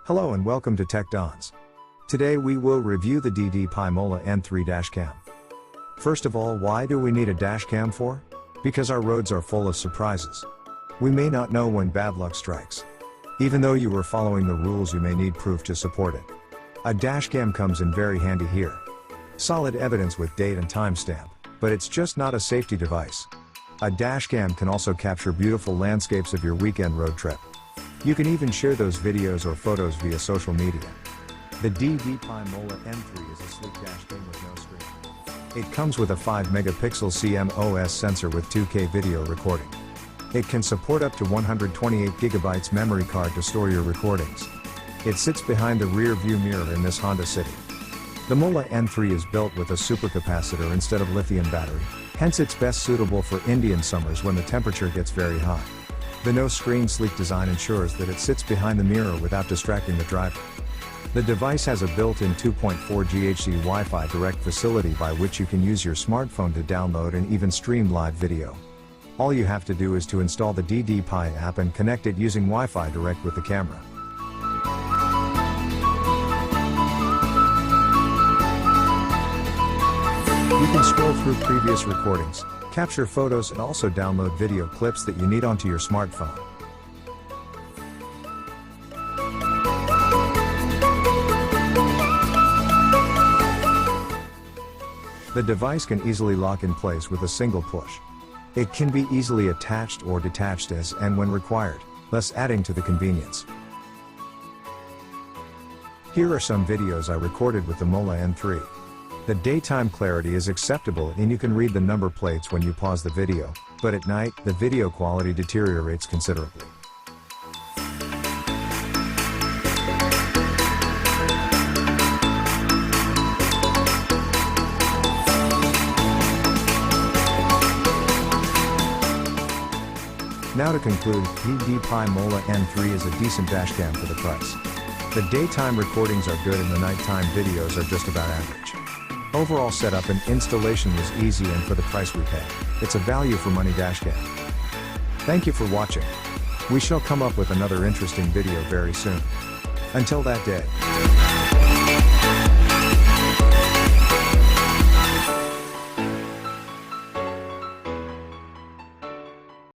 Hello and welcome to Tech Dons. Today we will review the Ddpai Mola N3 Dashcam. First of all, why do we need a dashcam for? Because our roads are full of surprises. We may not know when bad luck strikes. Even though you were following the rules, you may need proof to support it. A dashcam comes in very handy here. Solid evidence with date and timestamp, but it's just not a safety device. A dashcam can also capture beautiful landscapes of your weekend road trip. You can even share those videos or photos via social media. The Ddpai Mola N3 is a sleek dashcam with no screen. It comes with a 5-megapixel CMOS sensor with 2K video recording. It can support up to 128GB memory card to store your recordings. It sits behind the rear view mirror in this Honda City. The Mola N3 is built with a supercapacitor instead of lithium battery, hence it's best suitable for Indian summers when the temperature gets very hot. The no-screen sleek design ensures that it sits behind the mirror without distracting the driver. The device has a built-in 2.4 GHz Wi-Fi direct facility by which you can use your smartphone to download and even stream live video. All you have to do is to install the Ddpai app and connect it using Wi-Fi direct with the camera. You can scroll through previous recordings, capture photos and also download video clips that you need onto your smartphone. The device can easily lock in place with a single push. It can be easily attached or detached as and when required, thus adding to the convenience. Here are some videos I recorded with the Mola N3. The daytime clarity is acceptable and you can read the number plates when you pause the video, but at night, the video quality deteriorates considerably. Now to conclude, Ddpai Mola N3 is a decent dashcam for the price. The daytime recordings are good and the nighttime videos are just about average. Overall setup and installation was easy, and for the price we pay, it's a value for money dashcam. Thank you for watching. We shall come up with another interesting video very soon. Until that day.